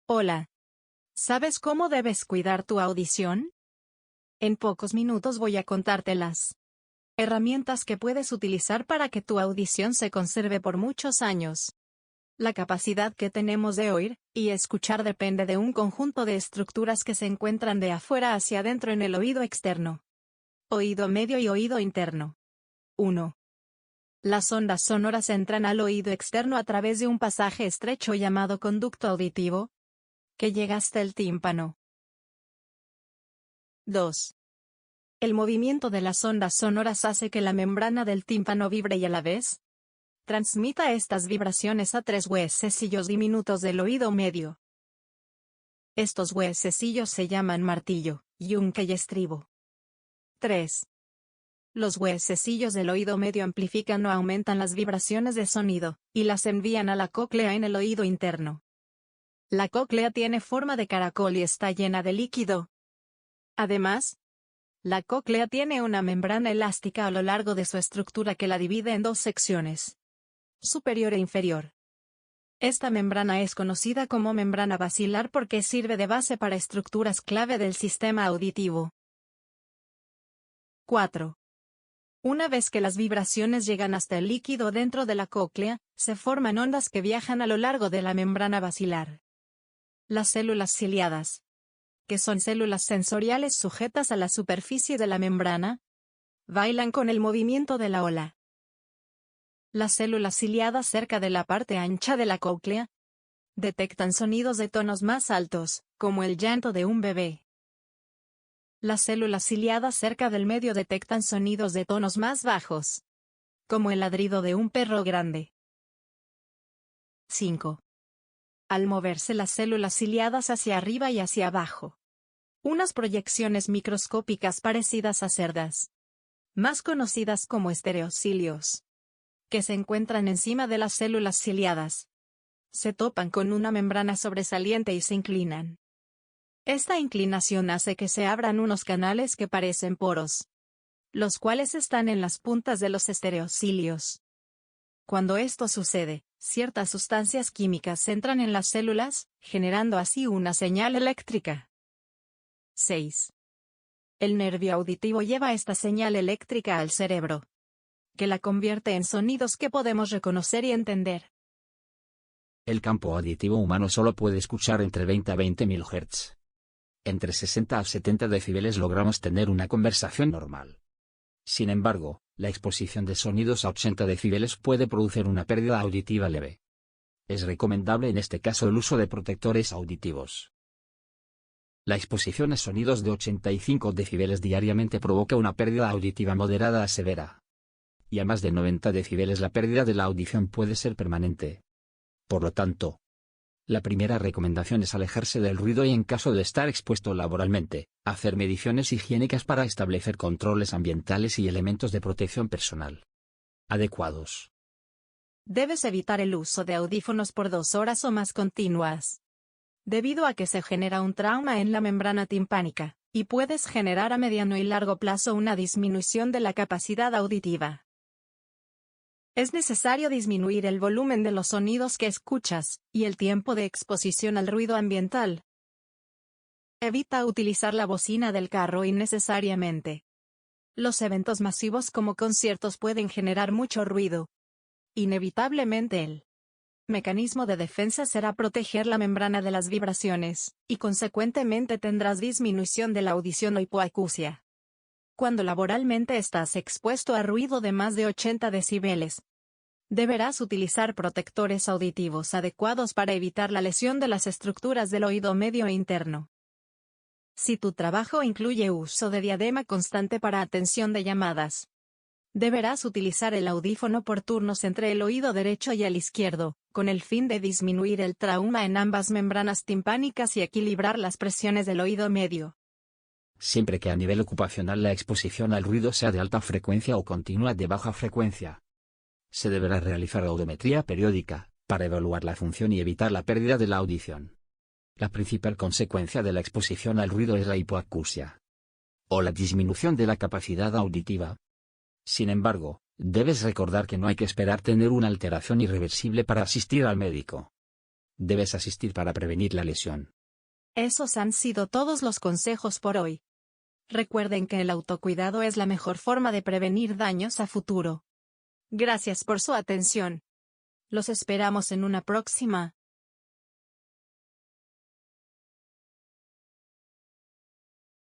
Hola. ¿Sabes cómo debes cuidar tu audición? En pocos minutos voy a contarte las herramientas que puedes utilizar para que tu audición se conserve por muchos años. La capacidad que tenemos de oír y escuchar depende de un conjunto de estructuras que se encuentran de afuera hacia adentro en el oído externo, oído medio y oído interno. 1. Las ondas sonoras entran al oído externo a través de un pasaje estrecho llamado conducto auditivo, que llega hasta el tímpano. 2. El movimiento de las ondas sonoras hace que la membrana del tímpano vibre y a la vez transmita estas vibraciones a 3 huesecillos diminutos del oído medio. Estos huesecillos se llaman martillo, yunque y estribo. 3. Los huesecillos del oído medio amplifican o aumentan las vibraciones de sonido, y las envían a la cóclea en el oído interno. La cóclea tiene forma de caracol y está llena de líquido. Además, la cóclea tiene una membrana elástica a lo largo de su estructura que la divide en 2 secciones, superior e inferior. Esta membrana es conocida como membrana basilar porque sirve de base para estructuras clave del sistema auditivo. 4. Una vez que las vibraciones llegan hasta el líquido dentro de la cóclea, se forman ondas que viajan a lo largo de la membrana basilar. Las células ciliadas, que son células sensoriales sujetas a la superficie de la membrana, bailan con el movimiento de la ola. Las células ciliadas cerca de la parte ancha de la cóclea detectan sonidos de tonos más altos, como el llanto de un bebé. Las células ciliadas cerca del medio detectan sonidos de tonos más bajos, como el ladrido de un perro grande. 5. Al moverse las células ciliadas hacia arriba y hacia abajo, unas proyecciones microscópicas parecidas a cerdas, más conocidas como estereocilios, que se encuentran encima de las células ciliadas, se topan con una membrana sobresaliente y se inclinan. Esta inclinación hace que se abran unos canales que parecen poros, los cuales están en las puntas de los estereocilios. Cuando esto sucede, ciertas sustancias químicas entran en las células, generando así una señal eléctrica. 6. El nervio auditivo lleva esta señal eléctrica al cerebro, que la convierte en sonidos que podemos reconocer y entender. El campo auditivo humano solo puede escuchar entre 20 a 20.000 Hz. Entre 60 a 70 decibeles logramos tener una conversación normal. Sin embargo, la exposición de sonidos a 80 decibeles puede producir una pérdida auditiva leve. Es recomendable en este caso el uso de protectores auditivos. La exposición a sonidos de 85 decibeles diariamente provoca una pérdida auditiva moderada a severa. Y a más de 90 decibeles la pérdida de la audición puede ser permanente. Por lo tanto, la primera recomendación es alejarse del ruido y en caso de estar expuesto laboralmente, hacer mediciones higiénicas para establecer controles ambientales y elementos de protección personal adecuados. Debes evitar el uso de audífonos por 2 horas o más continuas, debido a que se genera un trauma en la membrana timpánica, y puedes generar a mediano y largo plazo una disminución de la capacidad auditiva. Es necesario disminuir el volumen de los sonidos que escuchas, y el tiempo de exposición al ruido ambiental. Evita utilizar la bocina del carro innecesariamente. Los eventos masivos como conciertos pueden generar mucho ruido. Inevitablemente el mecanismo de defensa será proteger la membrana de las vibraciones, y consecuentemente tendrás disminución de la audición o hipoacusia. Cuando laboralmente estás expuesto a ruido de más de 80 decibeles, deberás utilizar protectores auditivos adecuados para evitar la lesión de las estructuras del oído medio e interno. Si tu trabajo incluye uso de diadema constante para atención de llamadas, deberás utilizar el audífono por turnos entre el oído derecho y el izquierdo, con el fin de disminuir el trauma en ambas membranas timpánicas y equilibrar las presiones del oído medio. Siempre que a nivel ocupacional la exposición al ruido sea de alta frecuencia o continua de baja frecuencia, se deberá realizar audiometría periódica, para evaluar la función y evitar la pérdida de la audición. La principal consecuencia de la exposición al ruido es la hipoacusia, o la disminución de la capacidad auditiva. Sin embargo, debes recordar que no hay que esperar tener una alteración irreversible para asistir al médico. Debes asistir para prevenir la lesión. Esos han sido todos los consejos por hoy. Recuerden que el autocuidado es la mejor forma de prevenir daños a futuro. Gracias por su atención. Los esperamos en una próxima.